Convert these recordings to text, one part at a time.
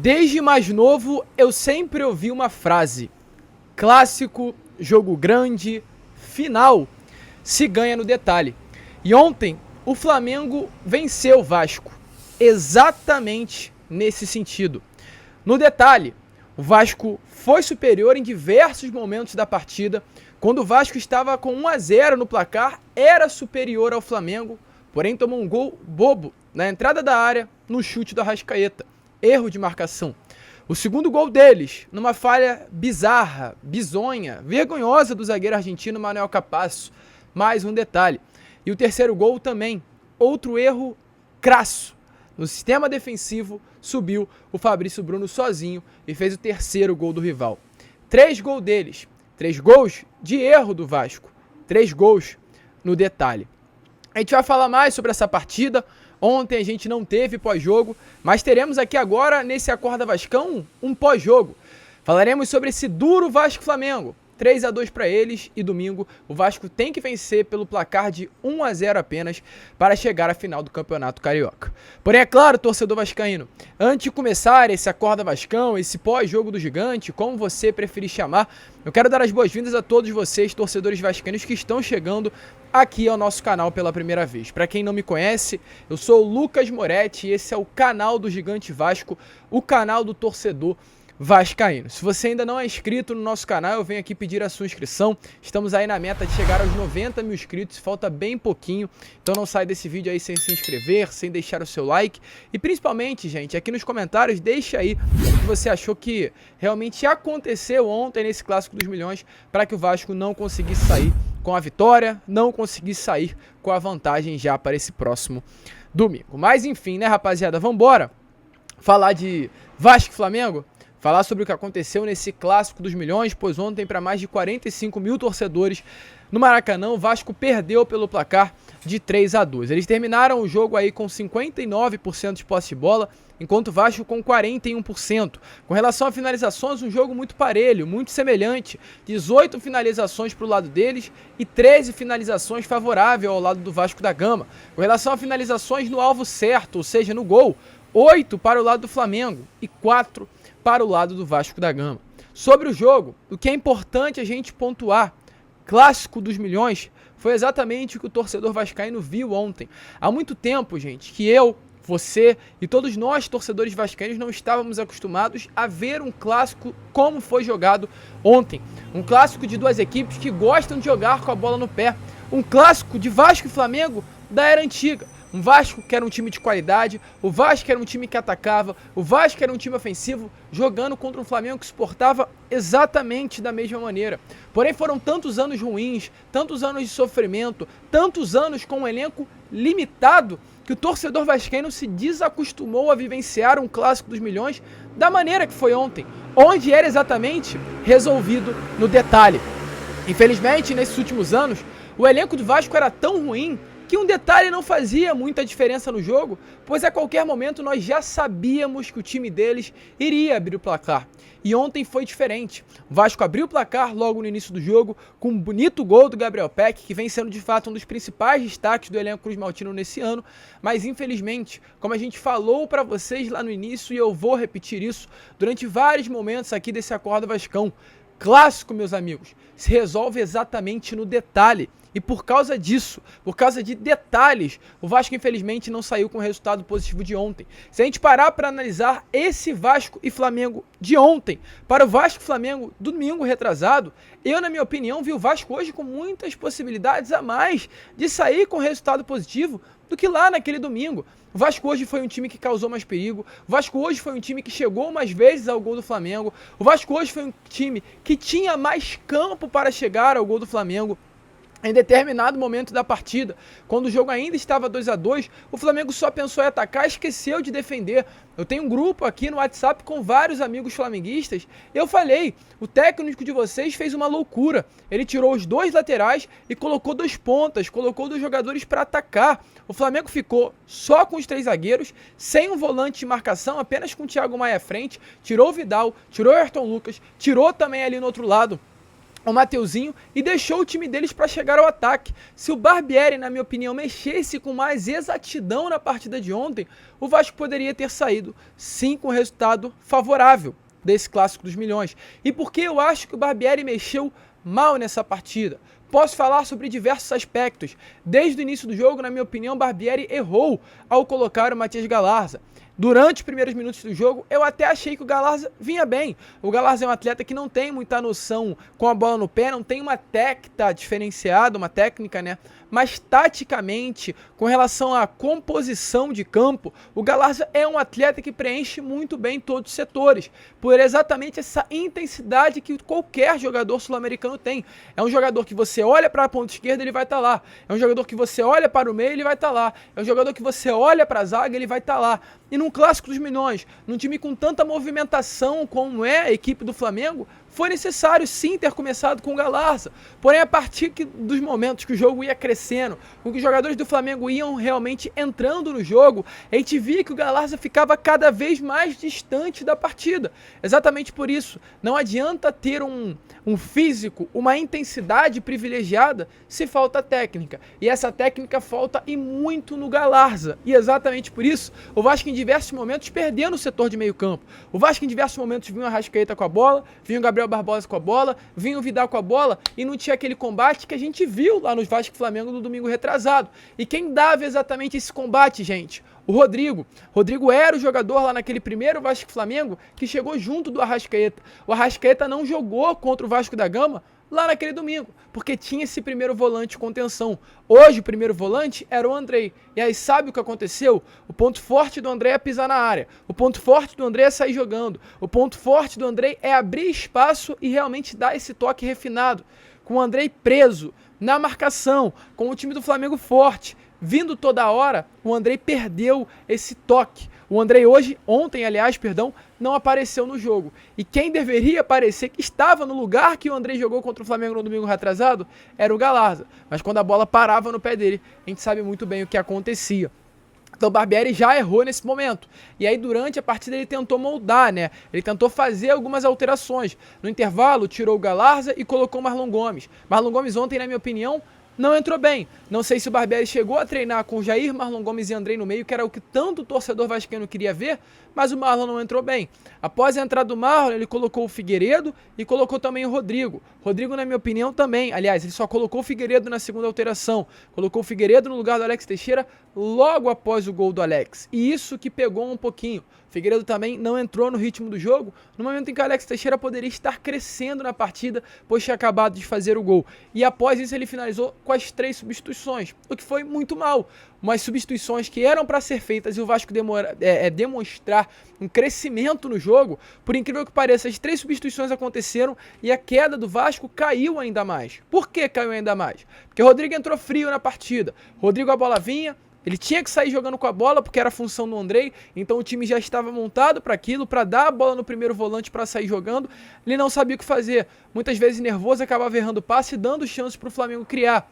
Desde mais novo, eu sempre ouvi uma frase: clássico, jogo grande, final, se ganha no detalhe. E ontem, o Flamengo venceu o Vasco, exatamente nesse sentido. No detalhe, o Vasco foi superior em diversos momentos da partida. Quando o Vasco estava com 1-0 no placar, era superior ao Flamengo, porém tomou um gol bobo na entrada da área, no chute do Arrascaeta. Erro de marcação. O segundo gol deles, numa falha bizarra, bizonha, vergonhosa do zagueiro argentino Manuel Capasso. Mais um detalhe. E o terceiro gol também, outro erro crasso. No sistema defensivo, subiu o Fabrício Bruno sozinho e fez o terceiro gol do rival. 3 gols deles, 3 gols de erro do Vasco, 3 gols no detalhe. A gente vai falar mais sobre essa partida. Ontem a gente não teve pós-jogo, mas teremos aqui agora, nesse Acorda Vascão, um pós-jogo. Falaremos sobre esse duro Vasco-Flamengo. 3-2 para eles e domingo o Vasco tem que vencer pelo placar de 1-0 apenas para chegar à final do Campeonato Carioca. Porém, é claro, torcedor vascaíno, antes de começar esse Acorda Vascão, esse pós-jogo do Gigante, como você preferir chamar, eu quero dar as boas-vindas a todos vocês, torcedores vascaínos que estão chegando aqui ao nosso canal pela primeira vez. Para quem não me conhece, eu sou o Lucas Moretti e esse é o canal do Gigante Vasco, o canal do torcedor vascaíno. Se você ainda não é inscrito no nosso canal, eu venho aqui pedir a sua inscrição. Estamos aí na meta de chegar aos 90 mil inscritos, falta bem pouquinho, então não sai desse vídeo aí sem se inscrever, sem deixar o seu like. E principalmente, gente, aqui nos comentários, deixa aí o que você achou que realmente aconteceu ontem nesse Clássico dos Milhões, para que o Vasco não conseguisse sair com a vitória, não conseguisse sair com a vantagem já para esse próximo domingo. Mas enfim, né, rapaziada, vambora falar de Vasco e Flamengo? Falar sobre o que aconteceu nesse Clássico dos Milhões, pois ontem, para mais de 45 mil torcedores no Maracanã, o Vasco perdeu pelo placar de 3-2. Eles terminaram o jogo aí com 59% de posse de bola, enquanto o Vasco com 41%. Com relação a finalizações, um jogo muito parelho, muito semelhante. 18 finalizações para o lado deles e 13 finalizações favoráveis ao lado do Vasco da Gama. Com relação a finalizações no alvo certo, ou seja, no gol, 8 para o lado do Flamengo e 4 para o lado do Vasco da Gama. Sobre o jogo, o que é importante a gente pontuar, Clássico dos Milhões, foi exatamente o que o torcedor vascaíno viu ontem. Há muito tempo, gente, que eu, você e todos nós, torcedores vascaínos, não estávamos acostumados a ver um clássico como foi jogado ontem. Um clássico de duas equipes que gostam de jogar com a bola no pé. Um clássico de Vasco e Flamengo da era antiga. Um Vasco que era um time de qualidade, o Vasco que era um time que atacava, o Vasco que era um time ofensivo, jogando contra um Flamengo que se portava exatamente da mesma maneira. Porém, foram tantos anos ruins, tantos anos de sofrimento, tantos anos com um elenco limitado, que o torcedor vascaíno se desacostumou a vivenciar um Clássico dos Milhões da maneira que foi ontem, onde era exatamente resolvido no detalhe. Infelizmente, nesses últimos anos, o elenco do Vasco era tão ruim que um detalhe não fazia muita diferença no jogo, pois a qualquer momento nós já sabíamos que o time deles iria abrir o placar. E ontem foi diferente. O Vasco abriu o placar logo no início do jogo, com um bonito gol do Gabriel Peck, que vem sendo de fato um dos principais destaques do elenco Cruz Maltino nesse ano, mas infelizmente, como a gente falou para vocês lá no início, e eu vou repetir isso durante vários momentos aqui desse Acorda Vascão, clássico, meus amigos, se resolve exatamente no detalhe. E por causa disso, por causa de detalhes, o Vasco infelizmente não saiu com o resultado positivo de ontem. Se a gente parar para analisar esse Vasco e Flamengo de ontem para o Vasco e Flamengo do domingo retrasado, eu, na minha opinião, vi o Vasco hoje com muitas possibilidades a mais de sair com resultado positivo do que lá naquele domingo. O Vasco hoje foi um time que causou mais perigo, o Vasco hoje foi um time que chegou mais vezes ao gol do Flamengo, o Vasco hoje foi um time que tinha mais campo para chegar ao gol do Flamengo. Em determinado momento da partida, quando o jogo ainda estava 2-2, o Flamengo só pensou em atacar e esqueceu de defender. Eu tenho um grupo aqui no WhatsApp com vários amigos flamenguistas. Eu falei, o técnico de vocês fez uma loucura. Ele tirou os 2 laterais e colocou 2 pontas, colocou 2 jogadores para atacar. O Flamengo ficou só com os 3 zagueiros, sem um volante de marcação, apenas com o Thiago Maia à frente. Tirou o Vidal, tirou o Ayrton Lucas, tirou também ali no outro lado o Mateuzinho e deixou o time deles para chegar ao ataque. Se o Barbieri, na minha opinião, mexesse com mais exatidão na partida de ontem, o Vasco poderia ter saído, sim, com resultado favorável desse Clássico dos Milhões. E por que eu acho que o Barbieri mexeu mal nessa partida? Posso falar sobre diversos aspectos. Desde o início do jogo, na minha opinião, o Barbieri errou ao colocar o Matias Galarza. Durante os primeiros minutos do jogo, eu até achei que o Galarza vinha bem. O Galarza é um atleta que não tem muita noção com a bola no pé, não tem uma técnica diferenciada, uma técnica, né? Mas taticamente, com relação à composição de campo, o Galarza é um atleta que preenche muito bem todos os setores, por exatamente essa intensidade que qualquer jogador sul-americano tem. É um jogador que você olha para a ponta esquerda, ele vai estar lá. É um jogador que você olha para o meio, ele vai estar lá. É um jogador que você olha para a zaga, ele vai estar lá. E num Clássico dos Milhões, num time com tanta movimentação como é a equipe do Flamengo, foi necessário sim ter começado com o Galarza. Porém, a partir dos momentos que o jogo ia crescendo, com que os jogadores do Flamengo iam realmente entrando no jogo, a gente via que o Galarza ficava cada vez mais distante da partida. Exatamente por isso, não adianta ter um físico, uma intensidade privilegiada se falta técnica. E essa técnica falta e muito no Galarza. E exatamente por isso, o Vasco em diversos momentos perdeu no setor de meio campo. O Vasco em diversos momentos vinha o Arrascaeta com a bola, vinha o Gabriel Barbosa com a bola, vinha o Vidal com a bola e não tinha aquele combate que a gente viu lá nos Vasco e Flamengo no domingo retrasado. E quem dava exatamente esse combate, gente? O Rodrigo. Rodrigo era o jogador lá naquele primeiro Vasco e Flamengo que chegou junto do Arrascaeta. O Arrascaeta não jogou contra o Vasco da Gama lá naquele domingo, porque tinha esse primeiro volante de contenção. Hoje o primeiro volante era o Andrei. E aí sabe o que aconteceu? O ponto forte do Andrei é pisar na área. O ponto forte do Andrei é sair jogando. O ponto forte do Andrei é abrir espaço e realmente dar esse toque refinado. Com o Andrei preso na marcação, com o time do Flamengo forte, vindo toda hora, o Andrei perdeu esse toque. O Andrei ontem, não apareceu no jogo. E quem deveria aparecer, que estava no lugar que o Andrei jogou contra o Flamengo no domingo retrasado, era o Galarza. Mas quando a bola parava no pé dele, a gente sabe muito bem o que acontecia. Então o Barbieri já errou nesse momento. E aí durante a partida ele tentou moldar, né? Ele tentou fazer algumas alterações. No intervalo tirou o Galarza e colocou o Marlon Gomes. Marlon Gomes ontem, na minha opinião, não entrou bem. Não sei se o Barbieri chegou a treinar com Jair, Marlon Gomes e Andrei no meio, que era o que tanto o torcedor vascaíno queria ver, mas o Marlon não entrou bem. Após a entrada do Marlon, ele colocou o Figueiredo e colocou também o Rodrigo. Rodrigo, na minha opinião, também. Aliás, ele só colocou o Figueiredo na segunda alteração. Colocou o Figueiredo no lugar do Alex Teixeira logo após o gol do Alex. E isso que pegou um pouquinho. O Figueiredo também não entrou no ritmo do jogo, no momento em que o Alex Teixeira poderia estar crescendo na partida, pois tinha acabado de fazer o gol. E após isso ele finalizou com as 3 substituições, o que foi muito mal. Umas substituições que eram para ser feitas e o Vasco demonstrar um crescimento no jogo. Por incrível que pareça, as 3 substituições aconteceram e a queda do Vasco caiu ainda mais. Por que caiu ainda mais? Porque o Rodrigo entrou frio na partida. Rodrigo, a bola vinha, ele tinha que sair jogando com a bola porque era a função do Andrei, então o time já estava montado para aquilo, para dar a bola no primeiro volante para sair jogando. Ele não sabia o que fazer, muitas vezes nervoso, acabava errando passe e dando chances para o Flamengo criar.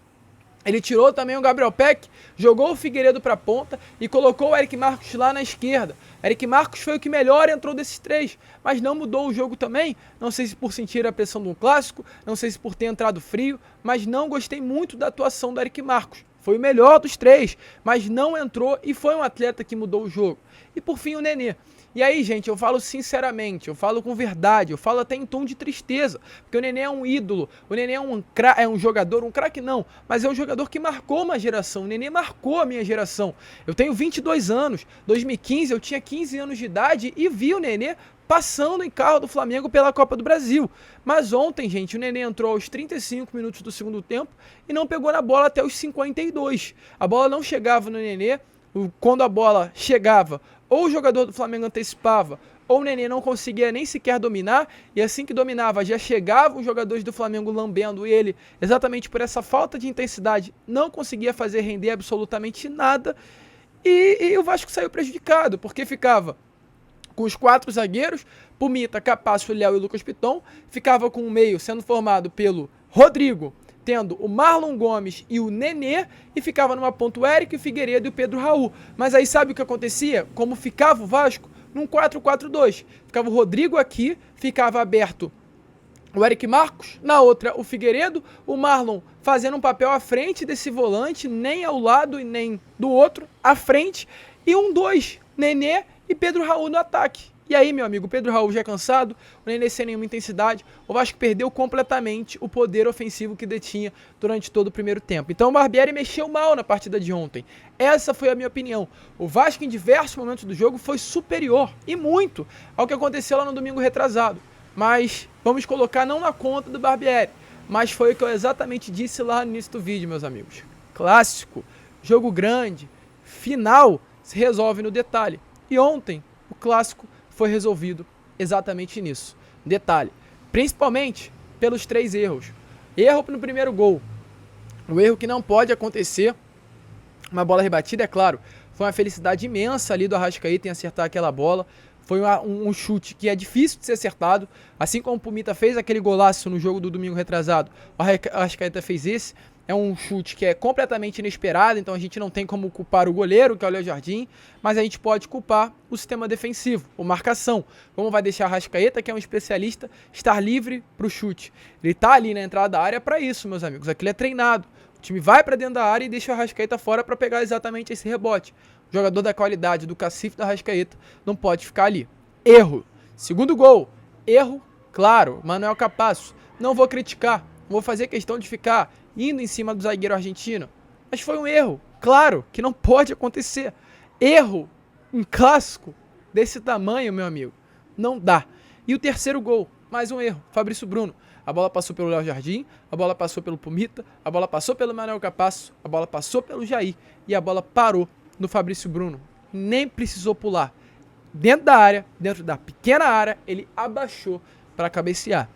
Ele tirou também o Gabriel Peck, jogou o Figueiredo para a ponta e colocou o Eric Marcos lá na esquerda. Eric Marcos foi o que melhor entrou desses 3, mas não mudou o jogo também. Não sei se por sentir a pressão de um clássico, não sei se por ter entrado frio, mas não gostei muito da atuação do Eric Marcos. Foi o melhor dos 3, mas não entrou e foi um atleta que mudou o jogo. E por fim o Nenê. E aí, gente, eu falo sinceramente, eu falo com verdade, eu falo até em tom de tristeza, porque o Nenê é um ídolo, o Nenê é um jogador, um craque não, mas é um jogador que marcou uma geração, o Nenê marcou a minha geração. Eu tenho 22 anos, 2015 eu tinha 15 anos de idade e vi o Nenê passando em carro do Flamengo pela Copa do Brasil. Mas ontem, gente, o Nenê entrou aos 35 minutos do segundo tempo e não pegou na bola até os 52. A bola não chegava no Nenê, quando a bola chegava, ou o jogador do Flamengo antecipava, ou o Nenê não conseguia nem sequer dominar, e assim que dominava, já chegavam os jogadores do Flamengo lambendo ele, exatamente por essa falta de intensidade, não conseguia fazer render absolutamente nada, e o Vasco saiu prejudicado, porque ficava com os 4 zagueiros, Pumita, Capasso, Léo e Lucas Piton, ficava com o meio sendo formado pelo Rodrigo, tendo o Marlon Gomes e o Nenê, e ficava numa ponta o Eric, o Figueiredo e o Pedro Raul. Mas aí sabe o que acontecia? Como ficava o Vasco? Num 4-4-2. Ficava o Rodrigo aqui, ficava aberto o Eric Marcos, na outra o Figueiredo, o Marlon fazendo um papel à frente desse volante, nem ao lado e nem do outro, à frente, e um 2, Nenê e Pedro Raul no ataque. E aí, meu amigo, o Pedro Raul já é cansado, o Nenê sem nenhuma intensidade, o Vasco perdeu completamente o poder ofensivo que detinha durante todo o primeiro tempo. Então o Barbieri mexeu mal na partida de ontem. Essa foi a minha opinião. O Vasco em diversos momentos do jogo foi superior, e muito, ao que aconteceu lá no domingo retrasado. Mas vamos colocar não na conta do Barbieri, mas foi o que eu exatamente disse lá no início do vídeo, meus amigos. Clássico, jogo grande, final se resolve no detalhe. E ontem o clássico foi resolvido exatamente nisso. Detalhe, principalmente pelos 3 erros. Erro no primeiro gol, o erro que não pode acontecer, uma bola rebatida, é claro, foi uma felicidade imensa ali do Arrascaeta em acertar aquela bola. Foi um chute que é difícil de ser acertado, assim como o Pumita fez aquele golaço no jogo do domingo retrasado, o Arrascaeta fez esse. É um chute que é completamente inesperado, então a gente não tem como culpar o goleiro, que é o Léo Jardim, mas a gente pode culpar o sistema defensivo, a marcação. Como vai deixar a Arrascaeta, que é um especialista, estar livre para o chute? Ele está ali na entrada da área para isso, meus amigos, aquilo é treinado. O time vai para dentro da área e deixa o Arrascaeta fora para pegar exatamente esse rebote. O jogador da qualidade do cacife da Arrascaeta não pode ficar ali. Erro. Segundo gol. Erro, claro. Manuel Capasso. Não vou criticar. Não vou fazer questão de ficar indo em cima do zagueiro argentino. Mas foi um erro. Claro que não pode acontecer. Erro em clássico desse tamanho, meu amigo. Não dá. E o terceiro gol. Mais um erro. Fabrício Bruno. A bola passou pelo Léo Jardim, a bola passou pelo Pumita, a bola passou pelo Manuel Capasso, a bola passou pelo Jair e a bola parou no Fabrício Bruno. Nem precisou pular. Dentro da área, dentro da pequena área, ele abaixou para cabecear.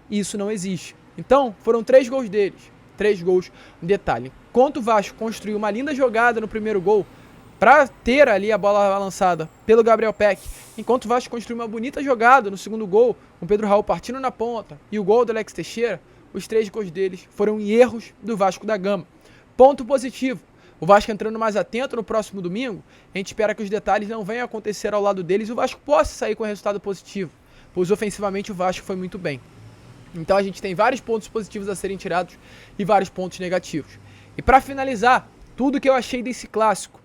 E isso não existe. Então, foram 3 gols deles. 3 gols. Um detalhe, enquanto o Vasco construiu uma linda jogada no primeiro gol, para ter ali a bola lançada pelo Gabriel Peck, enquanto o Vasco construiu uma bonita jogada no segundo gol, com o Pedro Raul partindo na ponta, e o gol do Alex Teixeira, os 3 gols deles foram em erros do Vasco da Gama. Ponto positivo. O Vasco entrando mais atento no próximo domingo, a gente espera que os detalhes não venham a acontecer ao lado deles e o Vasco possa sair com resultado positivo, pois ofensivamente o Vasco foi muito bem. Então a gente tem vários pontos positivos a serem tirados e vários pontos negativos. E para finalizar, tudo que eu achei desse clássico,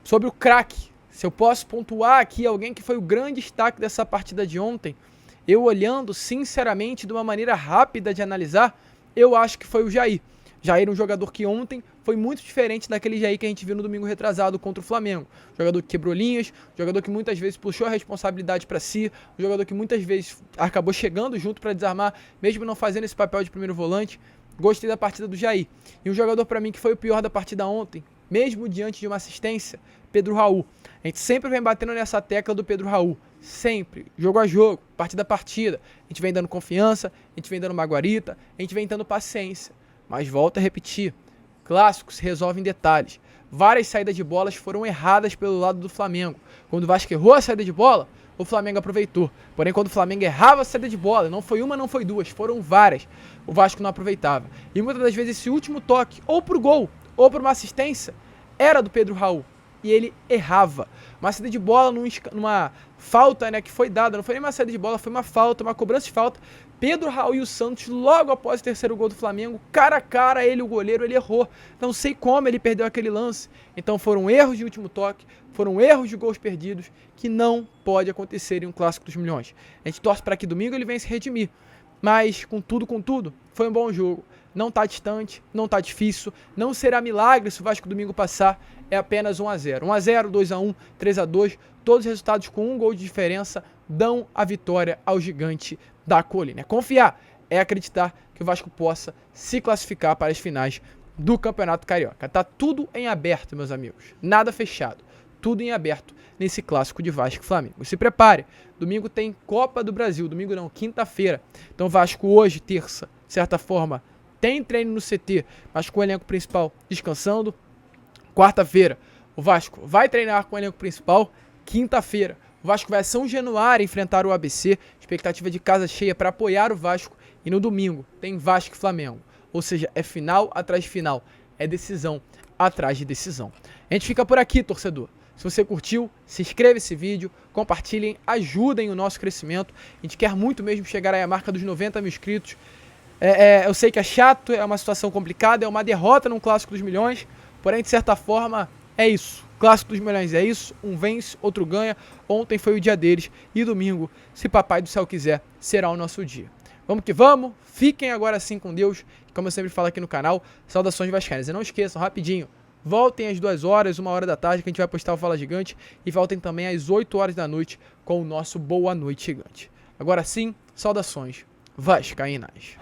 sobre o craque, se eu posso pontuar aqui alguém que foi o grande destaque dessa partida de ontem, eu olhando sinceramente de uma maneira rápida de analisar, eu acho que foi o Jair. Jair, um jogador que ontem foi muito diferente daquele Jair que a gente viu no domingo retrasado contra o Flamengo. Jogador que quebrou linhas, jogador que muitas vezes puxou a responsabilidade para si, um jogador que muitas vezes acabou chegando junto para desarmar, mesmo não fazendo esse papel de primeiro volante. Gostei da partida do Jair. E um jogador para mim que foi o pior da partida ontem, mesmo diante de uma assistência, Pedro Raul. A gente sempre vem batendo nessa tecla do Pedro Raul. Sempre, jogo a jogo, partida a partida. A gente vem dando confiança, a gente vem dando maguarita, a gente vem dando paciência. Mas volto a repetir, clássicos se resolve em detalhes. Várias saídas de bolas foram erradas pelo lado do Flamengo. Quando o Vasco errou a saída de bola, o Flamengo aproveitou. Porém, quando o Flamengo errava a saída de bola, não foi uma, não foi duas, foram várias, o Vasco não aproveitava. E muitas das vezes esse último toque, ou pro gol, ou para uma assistência, era do Pedro Raul. E ele errava. Uma saída de bola numa falta, né, que foi dada, não foi nem uma saída de bola, foi uma falta, uma cobrança de falta. Pedro Raul e o Santos, logo após o terceiro gol do Flamengo, cara a cara, ele, o goleiro, ele errou. Não sei como ele perdeu aquele lance. Então foram erros de último toque, foram erros de gols perdidos, que não pode acontecer em um clássico dos milhões. A gente torce para que domingo ele venha se redimir. Mas, com tudo, foi um bom jogo. Não tá distante, não tá difícil, não será milagre se o Vasco domingo passar, é apenas 1-0. 1-0, 2-1, 3-2, todos os resultados com 1 gol de diferença dão a vitória ao gigante da colina. É confiar, é acreditar que o Vasco possa se classificar para as finais do Campeonato Carioca. Tá tudo em aberto, meus amigos, nada fechado, tudo em aberto nesse clássico de Vasco e Flamengo. Se prepare, domingo tem Copa do Brasil, domingo não, quinta-feira. Então Vasco hoje, terça, de certa forma, tem treino no CT, mas com o elenco principal descansando. Quarta-feira, o Vasco vai treinar com o elenco principal. Quinta-feira, o Vasco vai a São Januário enfrentar o ABC. Expectativa de casa cheia para apoiar o Vasco. E no domingo tem Vasco e Flamengo. Ou seja, é final atrás de final. É decisão atrás de decisão. A gente fica por aqui, torcedor. Se você curtiu, se inscreva esse vídeo, compartilhem, ajudem o nosso crescimento. A gente quer muito mesmo chegar aí à marca dos 90 mil inscritos. Eu sei que é chato, é uma situação complicada, é uma derrota num Clássico dos Milhões, porém, de certa forma, é isso. Clássico dos Milhões é isso, um vence, outro ganha. Ontem foi o dia deles e domingo, se Papai do Céu quiser, será o nosso dia. Vamos que vamos, fiquem agora sim com Deus, como eu sempre falo aqui no canal, saudações vascaínas. E não esqueçam, rapidinho, voltem às 2 horas, 1 hora da tarde, que a gente vai postar o Fala Gigante, e voltem também às 8 horas da noite com o nosso Boa Noite Gigante. Agora sim, saudações vascaínas.